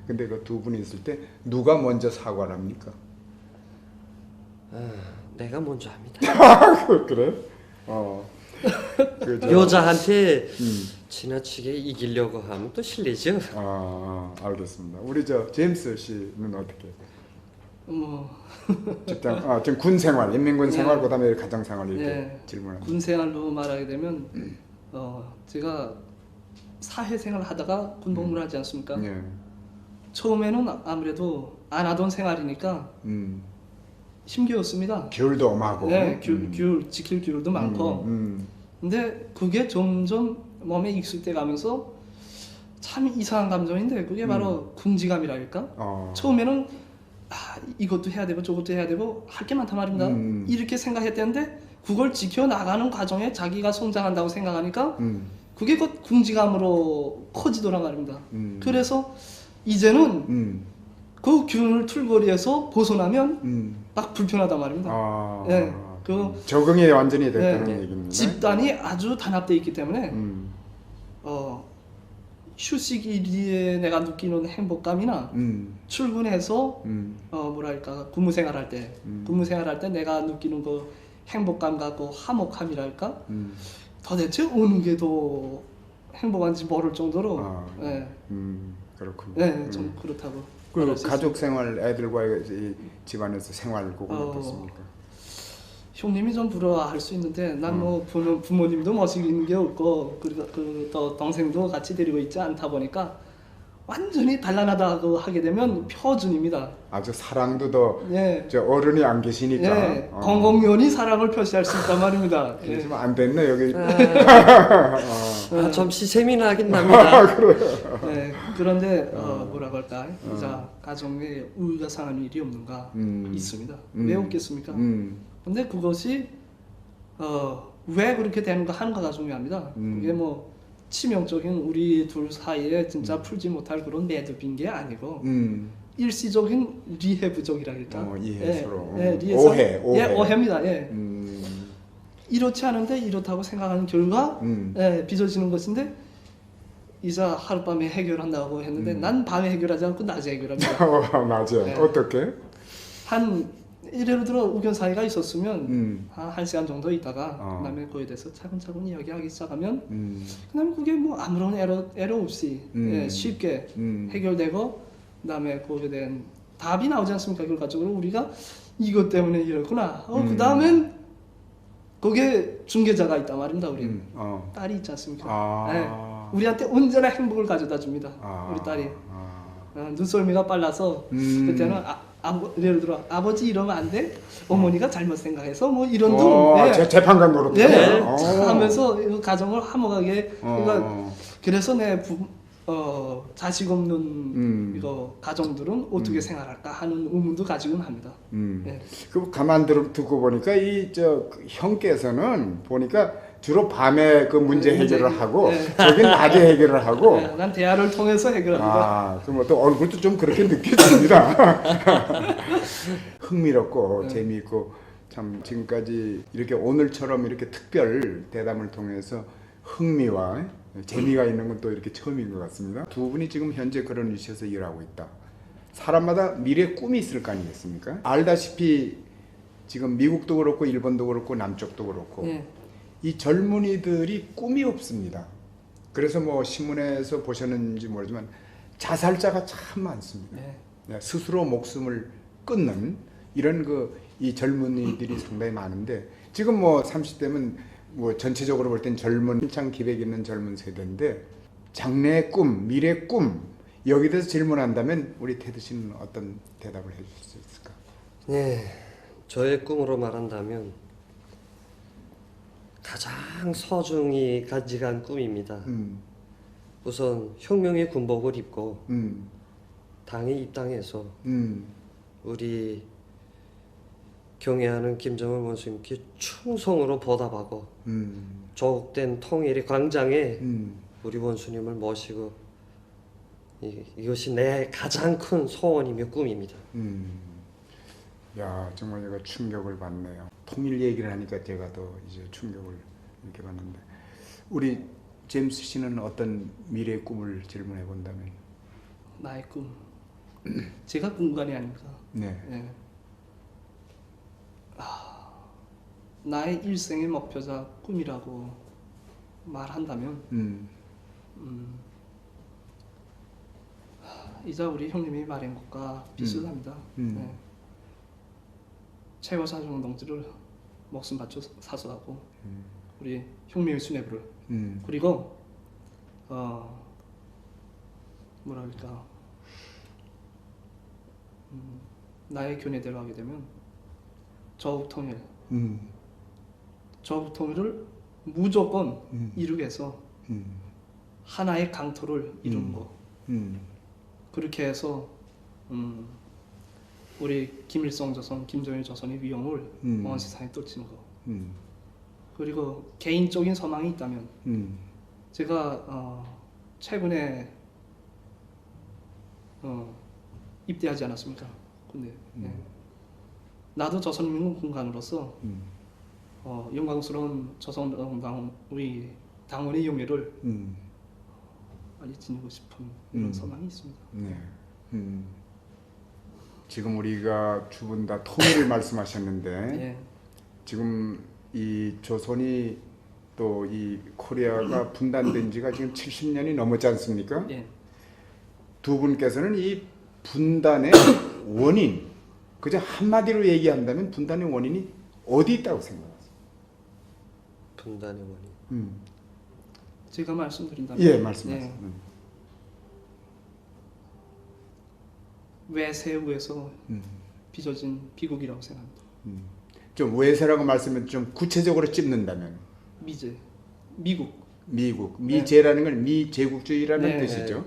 근데 그 두 분이 있을 때 누가 먼저 사과를 합니까? 내가 먼저 합니다. 그래? 그죠. 여자한테 지나치게 이기려고 하면 또 실례죠. 알겠습니다. 우리 저 제임스 씨는 어떻게? 뭐 직장, 지금 군 생활, 인민군 생활, 예. 그다음에 가정 생활 이렇게 예. 질문합니다. 군 생활로 말하게 되면 제가 사회생활 하다가 군복무를 하지 않습니까? 예. 처음에는 아무래도 안 하던 생활이니까 힘겨웠습니다. 겨울도 엄하고. 네, 귤 지킬 귤도 많고. 근데 그게 점점 몸에 익숙돼 가면서 참 이상한 감정인데 그게 바로 궁지감이랄까? 처음에는 이것도 해야 되고 저것도 해야 되고 할 게 많단 말입니다. 이렇게 생각했는데 그걸 지켜 나가는 과정에 자기가 성장한다고 생각하니까 그게 곧 궁지감으로 커지더란 말입니다. 그래서 이제는 그 균을 툴거리에서 벗어나면 막 불편하단 말입니다. 예, 적응이 완전히 됐다는 예, 얘기입니다. 집단이 아주 단합되어 있기 때문에 휴식일에 내가 느끼는 행복감이나 출근해서 뭐랄까 근무생활할 때 내가 느끼는 그 행복감 같고 화목함이랄까 도대체 어느 게 더 행복한지 모를 정도로 예. 그렇군요. 네, 좀 그렇다고. 그 가족 생활, 애들과의 이 집안에서 생활 그건 어떻습니까? 형님이 좀 부러워할 수 있는데 난 뭐 부모님도 모시는 게 없고 또 동생도 같이 데리고 있지 않다 보니까 완전히 단란하다고 하게 되면 표준입니다. 아주 사랑도 더 예. 저 어른이 안 계시니까. 예, 공공연히 사랑을 표시할 수 있단 말입니다. 예. 좀 안 됐네 여기. 좀 시샘이 나긴 납니다. 네, 그런데 뭐라고 할까? 이자 가정에 우위가 상하는 일이 없는가 있습니다. 왜 없겠습니까? 근데 그것이 왜 그렇게 되는가 하는가가 중요합니다. 그게 뭐 치명적인 우리 둘 사이에 진짜 풀지 못할 그런 매듭인 게 아니고 일시적인 리해 부족이랄까? 이해 서로. 리해서, 오해. 예, 오해입니다. 예. 이렇지 않은데 이렇다고 생각하는 결과 빚어지는 것인데 이자 하룻밤에 해결한다고 했는데 난 밤에 해결하지 않고 낮에 해결합니다. 맞아. 네. 어떻게? 한 예를 들어 의견 사이가 있었으면 한 시간 정도 있다가 그다음에 그에 대해서 차근차근 이야기하기 시작하면 그다음에 그게 뭐 아무런 에러 없이 쉽게 해결되고 그다음에 거기에 대한 답이 나오지 않습니까? 결과적으로 우리가 이것 때문에 이렇구나. 그다음엔 거기에 중개자가 있단 말입니다. 우리 딸이 있지 않습니까? 네. 우리한테 온전한 행복을 가져다 줍니다. 우리 딸이 눈썰미가 빨라서 그때는 예를 들어 아버지 이러면 안 돼, 어머니가 잘못 생각해서 뭐 이런 등 재판관 노릇 하면서 이 가정을 화목하게 그러니까 그래서 자식 없는 이거 가정들은 어떻게 생활할까 하는 의문도 가지곤 합니다. 네. 그 가만 듣고 보니까 그 형께서는 보니까 주로 밤에 그 문제 해결을 하고 저긴 낮에 해결을 하고 난 대화를 통해서 해결합니다. 그럼 또 얼굴도 좀 그렇게 느껴집니다. 흥미롭고 재미있고 참 지금까지 이렇게 오늘처럼 이렇게 특별 대담을 통해서 흥미와 재미가 있는 건 또 이렇게 처음인 것 같습니다. 두 분이 지금 현재 그런 위치에서 일하고 있다. 사람마다 미래 꿈이 있을 거 아니겠습니까? 알다시피 지금 미국도 그렇고 일본도 그렇고 남쪽도 그렇고 이 젊은이들이 꿈이 없습니다. 그래서 뭐 신문에서 보셨는지 모르지만 자살자가 참 많습니다. 스스로 목숨을 끊는 이런 이 젊은이들이 상당히 많은데 지금 뭐 30대면 뭐 전체적으로 볼 땐 젊은 힘찬 기백 있는 젊은 세대인데 장래의 꿈, 미래 꿈 여기에 대해서 질문한다면 우리 테드 씨는 어떤 대답을 해주실 수 있을까? 네, 저의 꿈으로 말한다면 가장 소중히 간직한 꿈입니다. 우선 혁명의 군복을 입고 당에 입당해서 우리 경애하는 김정은 원수님께 충성으로 보답하고 조국된 통일의 광장에 우리 원수님을 모시고 이것이 내 가장 큰 소원이며 꿈입니다. 야 정말 제가 충격을 받네요. 통일 얘기를 하니까 제가 더 이제 충격을 이렇게 받는데 우리 제임스 씨는 어떤 미래의 꿈을 질문해 본다면? 나의 꿈. 제가 꿈관이 아닙니까? 네. 나의 일생의 목표자 꿈이라고 말한다면 이자 우리 형님이 말한 것과 비슷합니다. 최고사정 동지를 목숨 바쳐 사수하고 우리 혁명의 수뇌부를 그리고 뭐랄까 나의 교내대로 하게 되면 조국 통일을 무조건 이루게 해서 하나의 강토를 이루는 거. 그렇게 해서 우리 김일성 조선, 김정일 조선의 위험을 온 세상에 떨치는 거. 그리고 개인적인 소망이 있다면 제가 최근에 입대하지 않았습니까? 근데 나도 조선민국 군관으로서 영광스러운 조선당 우리 당원의 영예를 빨리 지니고 싶은 이런 소망이 있습니다. 네. 지금 우리가 두 분 다 통일을 말씀하셨는데 지금 이 조선이 또 이 코리아가 분단된 지가 지금 70년이 넘었지 않습니까? 두 분께서는 이 분단의 원인 그저 한마디로 얘기한다면 분단의 원인이 어디 있다고 생각하세요? 분단의 원인. 제가 말씀드린다면 말씀하세요. 외세우에서 빚어진 비극이라고 생각합니다. 좀 외세라고 말씀을 좀 구체적으로 찝는다면 미국 미제라는 건 미제국주의라는 뜻이죠.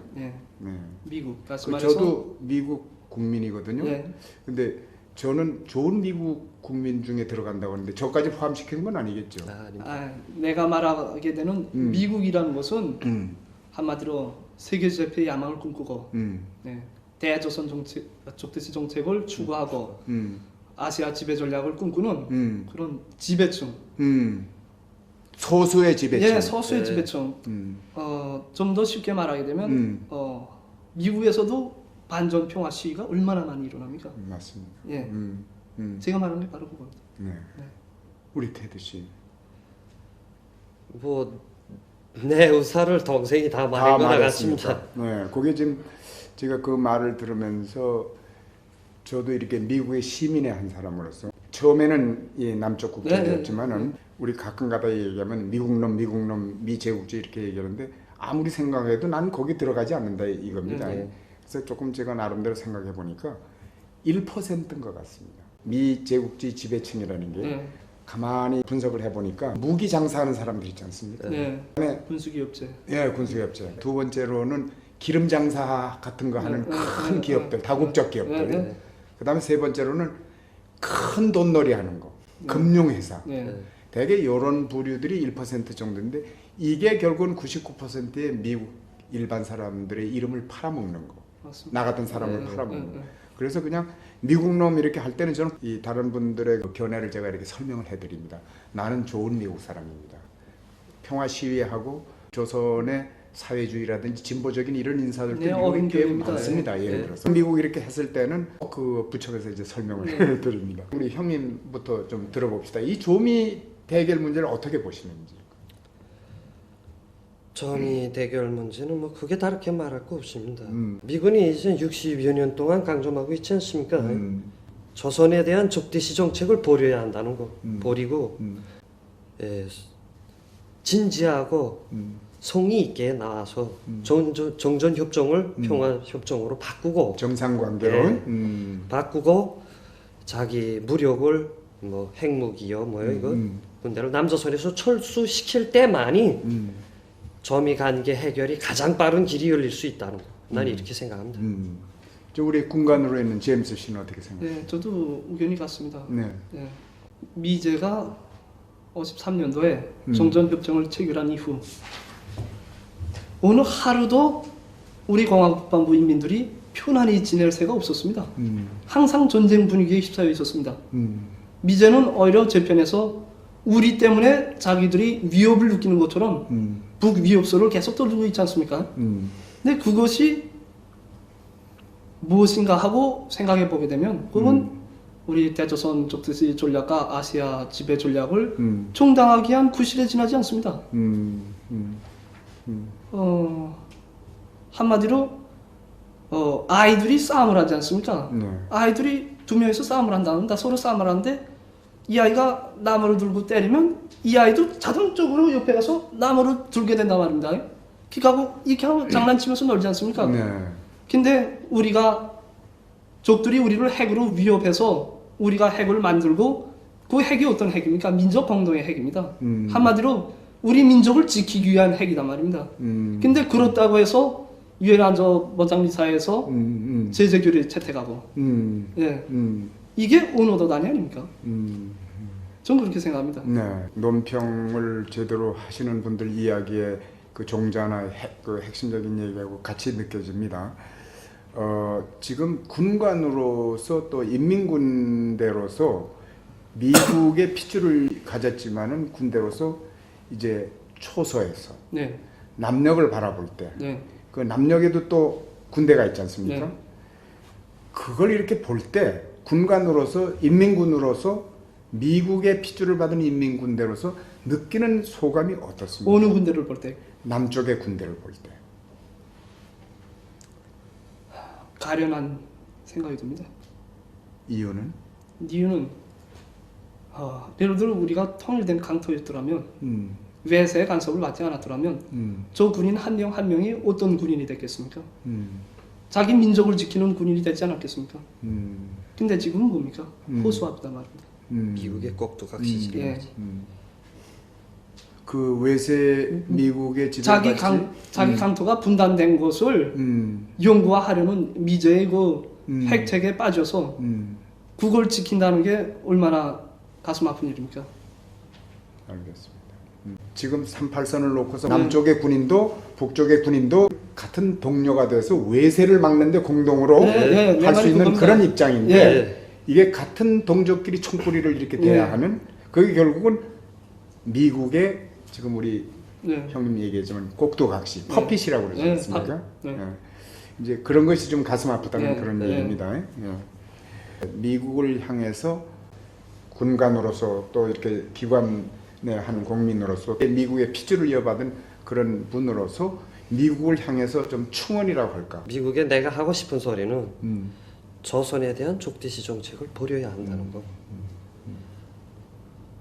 미국. 저도 미국 국민이거든요. 근데 저는 좋은 미국 국민 중에 들어간다고 하는데 저까지 포함시키는 건 아니겠죠. 내가 말하게 되는 미국이라는 것은 한마디로 세계제패의 야망을 꿈꾸고 대조선 적대시 정책을 추구하고 아시아 지배 전략을 꿈꾸는 그런 지배층. 소수의 지배층. 소수의 지배층. 좀 더 쉽게 말하게 되면 미국에서도 반전 평화 시위가 얼마나 많이 일어납니까? 맞습니다. 제가 말하는 게 바로 그겁니다. 네. 네. 우리 테드 씨. 뭐 내 의사를 동생이 다 말한 다 것 말했습니다. 같습니다. 네, 그게 지금 제가 그 말을 들으면서 저도 이렇게 미국의 시민의 한 사람으로서 처음에는 이 남쪽 국적이었지만은 우리 가끔가다 얘기하면 미국놈, 미제국주의 이렇게 얘기하는데 아무리 생각해도 난 거기 들어가지 않는다 이겁니다. 그래서 조금 제가 나름대로 생각해 보니까 1%인 것 같습니다. 미제국주의 지배층이라는 게 가만히 분석을 해보니까 무기 장사하는 사람들 있지 않습니까? 네. 그다음에 군수기업체. 예, 군수기업체. 두 번째로는 기름 장사 같은 거 하는 큰 기업들, 다국적 기업들. 그다음에 세 번째로는 큰 돈놀이 하는 거, 금융회사. 대개 이런 부류들이 1% 정도인데 이게 결국은 99%의 미국 일반 사람들의 이름을 팔아먹는 거. 맞습니다. 나 같은 사람을 팔아먹는 거. 그래서 그냥 미국 놈 이렇게 할 때는 저는 이 다른 분들의 그 견해를 제가 이렇게 설명을 해드립니다. 나는 좋은 미국 사람입니다. 평화 시위하고 조선의 사회주의라든지 진보적인 이런 인사들도 미국에 꽤 많습니다. 예를 들어서 미국 이렇게 했을 때는 그 부처에서 이제 설명을 드립니다. 우리 형님부터 좀 들어봅시다. 이 조미 대결 문제를 어떻게 보시는지. 조미 대결 문제는 뭐 그게 다르게 말할 거 없습니다. 미군이 이제 60여 년 동안 강점하고 있지 않습니까? 조선에 대한 적대시 정책을 버려야 한다는 거 버리고 예, 진지하고 성의 있게 나와서 정전 협정을 평화 협정으로 바꾸고 정상관계로 바꾸고 자기 무력을 뭐 핵무기요 뭐요 이거 군대를 남조선에서 철수시킬 때만이 조미 관계 해결이 가장 빠른 길이 열릴 수 있다는 거. 난 이렇게 생각합니다. 저 우리 군관으로 있는 제임스 씨는 어떻게 생각해요? 네, 저도 의견이 같습니다. 네. 네. 미제가 53년도에 정전협정을 체결한 이후 어느 하루도 우리 공화국반부 인민들이 편안히 지낼 새가 없었습니다. 항상 전쟁 분위기에 휩싸여 있었습니다. 미제는 오히려 재편에서 우리 때문에 자기들이 위협을 느끼는 것처럼 북위협소를 계속 떨고 있지 않습니까? 근데 그것이 무엇인가 하고 생각해 보게 되면 그건 우리 대조선 적대시 전략과 아시아 지배 전략을 총당하기 위한 구실에 지나지 않습니다. 한마디로 아이들이 싸움을 하지 않습니까? 네. 아이들이 두 명이서 싸움을 한다는데 서로 싸움을 하는데 이 아이가 나무를 들고 때리면 이 아이도 자동적으로 옆에 가서 나무를 들게 된단 말입니다. 그러니까 이렇게 하고 장난치면서 놀지 않습니까? 네. 근데 우리가 적들이 우리를 핵으로 위협해서 우리가 핵을 만들고 그 핵이 어떤 핵입니까? 민족 공동의 핵입니다. 한마디로 우리 민족을 지키기 위한 핵이단 말입니다. 근데 그렇다고 해서 유엔 안전보장리사에서 제재 결의 채택하고 예. 이게 언어도단이 아닙니까? 전 그렇게 생각합니다. 네, 논평을 제대로 하시는 분들 이야기에 그 종자나 그 핵심적인 얘기하고 같이 느껴집니다. 지금 군관으로서 또 인민군대로서 미국의 핏줄을 가졌지만은 군대로서 이제 초소에서 네. 남녘을 바라볼 때 그 네. 남녘에도 또 군대가 있지 않습니까? 네. 그걸 이렇게 볼 때 군관으로서 인민군으로서 미국의 핏줄을 받은 인민군대로서 느끼는 소감이 어떻습니까? 어느 군대를 볼 때? 남쪽의 군대를 볼 때. 가련한 생각이 듭니다. 이유는? 이유는 예를 들어 우리가 통일된 강토였더라면 외세의 간섭을 받지 않았더라면 저 군인 한 명 한 명이 어떤 군인이 됐겠습니까? 자기 민족을 지키는 군인이 되지 않았겠습니까? 근데 지금은 뭡니까? 호수아비다 말입니다. 미국의 꼭두각시 예. 그 외세 미국의 지배받지 자기 강토가 분단된 것을 연구하려는 미제의 그 핵책에 빠져서 그걸 지킨다는 게 얼마나 가슴 아픈 일입니까? 알겠습니다. 지금 38선을 놓고서 남쪽의 군인도 북쪽의 군인도 같은 동료가 돼서 외세를 막는데 공동으로 할 수 있는 그런 입장인데 이게 같은 동족끼리 총구리를 이렇게 대야 하는 그게 결국은 미국의 지금 우리 형님 얘기했지만 꼭두각시 퍼핏이라고 그러지 않습니까? 이제 그런 것이 좀 가슴 아프다는 그런 얘기입니다. 미국을 향해서 군관으로서 또 이렇게 기관의 한 국민으로서 미국의 피주를 이어받은 그런 분으로서 미국을 향해서 좀 충원이라고 할까? 미국에 내가 하고 싶은 소리는 조선에 대한 족대시 정책을 버려야 한다는 거.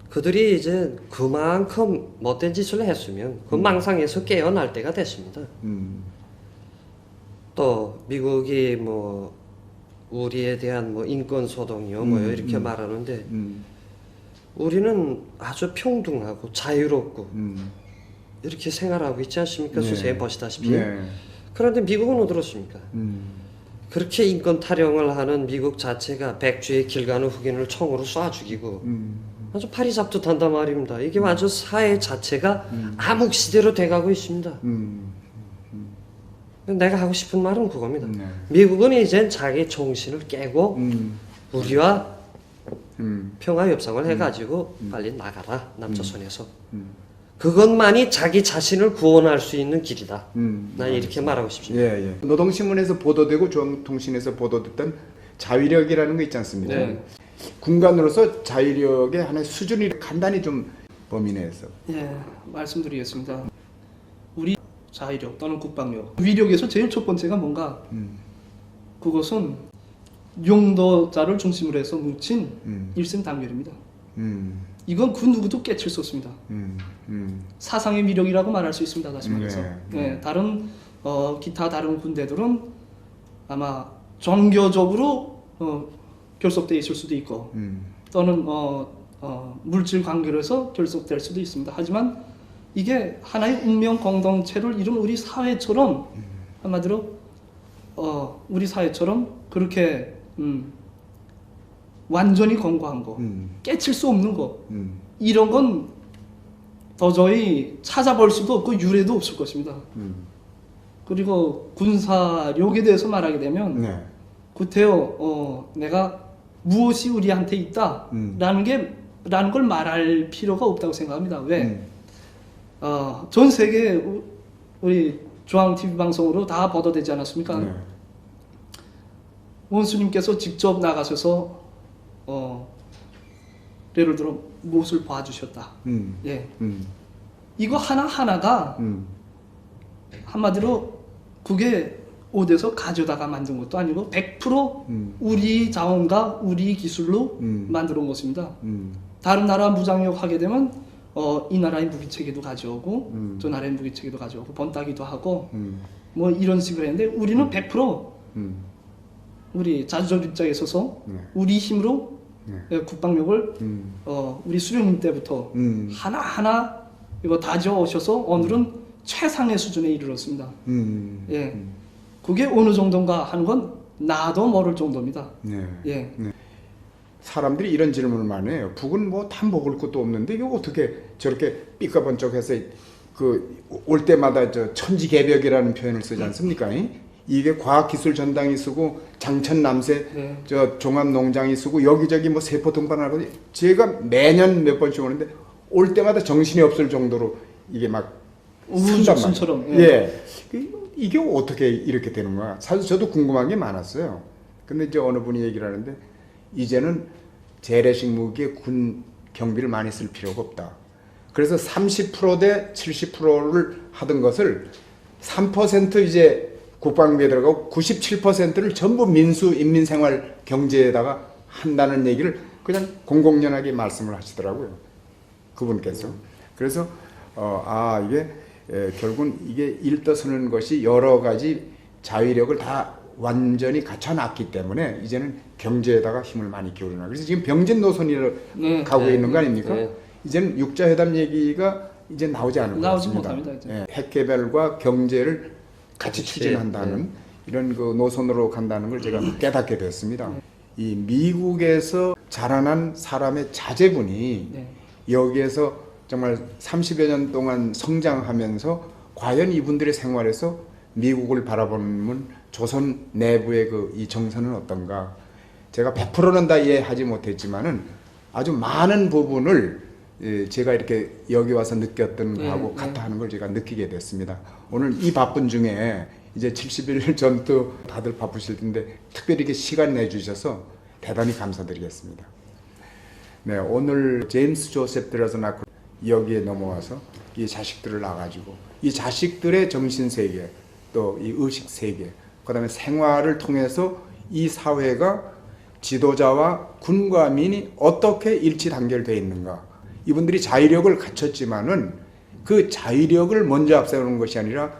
그들이 이제 그만큼 못된 짓을 했으면 그 망상에서 깨어날 때가 됐습니다. 또 미국이 뭐 우리에 대한 뭐 인권 소동이요 뭐 이렇게 말하는데 우리는 아주 평등하고 자유롭고 이렇게 생활하고 있지 않습니까? 네. 수세에 보시다시피. 네. 그런데 미국은 어떻습니까? 그렇게 인권 타령을 하는 미국 자체가 백주의 길 가는 흑인을 총으로 쏴 죽이고 아주 파리잡듯한단 말입니다. 이게 완전 사회 자체가 암흑시대로 돼가고 있습니다. 내가 하고 싶은 말은 그겁니다. 네. 미국은 이젠 자기 정신을 깨고 우리와 평화 협상을 해가지고 빨리 나가라 남조선에서. 그것만이 자기 자신을 구원할 수 있는 길이다. 난 이렇게 말하고 싶습니다. 예, 예. 노동신문에서 보도되고 중앙통신에서 보도됐던 자위력이라는 거 있지 않습니까? 네. 군관으로서 자위력의 하나의 수준이 간단히 좀 범위 내에서. 예, 말씀드리겠습니다. 우리 자위력 또는 국방력 위력에서 제일 첫 번째가 뭔가 그것은 용도자를 중심으로 해서 뭉친 일심단결입니다. 이건 그 누구도 깨칠 수 없습니다. 사상의 위력이라고 말할 수 있습니다. 다시 말해서 다른 기타 다른 군대들은 아마 종교적으로 결속되어 있을 수도 있고 또는 물질 관계로 해서 결속될 수도 있습니다. 하지만 이게 하나의 운명 공동체를 이룬 우리 사회처럼 한마디로 우리 사회처럼 그렇게 완전히 건고한 거, 깨칠 수 없는 거 이런 건 도저히 찾아볼 수도 없고 유래도 없을 것입니다. 그리고 군사력에 대해서 말하게 되면 네. 구태여 내가 무엇이 우리한테 있다라는 걸 말할 필요가 없다고 생각합니다. 왜? 전 세계 우리 중앙 TV 방송으로 다 보도되지 않았습니까? 네. 원수님께서 직접 나가셔서 예를 들어 무엇을 봐주셨다. 예, 이거 하나 하나가 한마디로 그게 어디서 가져다가 만든 것도 아니고 100% 우리 자원과 우리 기술로 만들어 온 것입니다. 다른 나라 무장력 하게 되면 이 나라의 무기체계도 가져오고 저 나라의 무기체계도 가져오고 번따기도 하고 뭐 이런 식으로 했는데 우리는 100% 우리 자주적 입장에 서서 우리 힘으로 국방력을 우리 수령님 때부터 하나하나 이거 다져 오셔서 오늘은 최상의 수준에 이르렀습니다. 예, 그게 어느 정도인가 하는 건 나도 모를 정도입니다. 네. 예. 네. 사람들이 이런 질문을 많이 해요. 북은 뭐 다 먹을 것도 없는데 이거 어떻게 저렇게 삐까번쩍해서 그 올 때마다 저 천지개벽이라는 표현을 쓰지 않습니까? 이게 과학기술 전당이 쓰고 장천남새 네. 저 종합농장이 쓰고 여기저기 뭐 세포 등반하고 제가 매년 몇 번씩 오는데 올 때마다 정신이 없을 정도로 이게 막 우주순처럼. 예. 이게 어떻게 이렇게 되는 거야? 사실 저도 궁금한 게 많았어요. 근데 이제 어느 분이 얘기를 하는데 이제는 재래식 무기에 군 경비를 많이 쓸 필요가 없다. 그래서 30%대 70%를 하던 것을 3% 이제 국방비에 들어가고 97%를 전부 민수 인민생활 경제에다가 한다는 얘기를 그냥 공공연하게 말씀을 하시더라고요. 그분께서. 그래서 이게 결국은 이게 일떠서는 것이 여러 가지 자위력을 다 완전히 갖춰놨기 때문에 이제는 경제에다가 힘을 많이 기울이나. 그래서 지금 병진 노선으로 가고 있는 거 아닙니까? 이제는 육자회담 얘기가 이제 나오지 않을 것 나오지 같습니다. 못합니다, 이제. 예, 핵개발과 경제를 같이 추진한다는 이런 그 노선으로 간다는 걸 제가 깨닫게 됐습니다. 이 미국에서 자라난 사람의 자제분이 여기에서 정말 30여 년 동안 성장하면서 과연 이분들의 생활에서 미국을 바라보는 조선 내부의 그 이 정서는 어떤가? 제가 100%는 다 이해하지 못했지만은 아주 많은 부분을 제가 이렇게 여기 와서 느꼈던 거하고 같아 하는 걸 제가 느끼게 됐습니다. 오늘 이 바쁜 중에 이제 70일 전투 다들 바쁘실 텐데 특별히 이렇게 시간 내주셔서 대단히 감사드리겠습니다. 네, 오늘 제임스 조셉 드라즈나크 여기에 넘어와서 이 자식들을 낳아가지고 이 자식들의 정신세계 또 이 의식세계 그 다음에 생활을 통해서 이 사회가 지도자와 군과 민이 어떻게 일치 단결되어 있는가. 이분들이 자위력을 갖췄지만은 그 자위력을 먼저 앞세우는 것이 아니라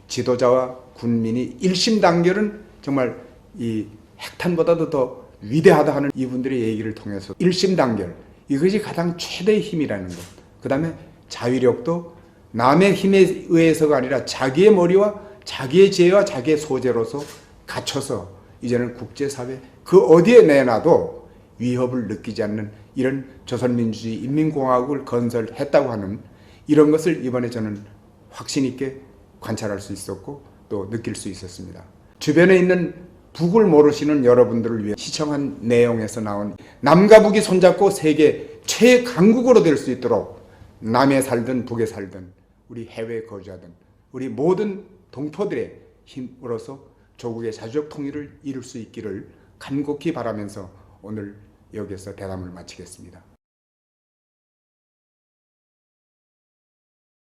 지도자와 군민이 일심단결은 정말 이 핵탄보다도 더 위대하다 하는 이분들의 얘기를 통해서 일심단결, 이것이 가장 최대의 힘이라는 것. 그 다음에 자위력도 남의 힘에 의해서가 아니라 자기의 머리와 자기의 지혜와 자기의 소재로서 갖춰서 이제는 국제사회 그 어디에 내놔도 위협을 느끼지 않는 이런 조선민주주의 인민공화국을 건설했다고 하는 이런 것을 이번에 저는 확신 있게 관찰할 수 있었고 또 느낄 수 있었습니다. 주변에 있는 북을 모르시는 여러분들을 위해 시청한 내용에서 나온 남과 북이 손잡고 세계 최강국으로 될 수 있도록 남에 살든 북에 살든 우리 해외에 거주하든 우리 모든 동포들의 힘으로서 조국의 자주적 통일을 이룰 수 있기를 간곡히 바라면서 오늘 여기에서 대담을 마치겠습니다.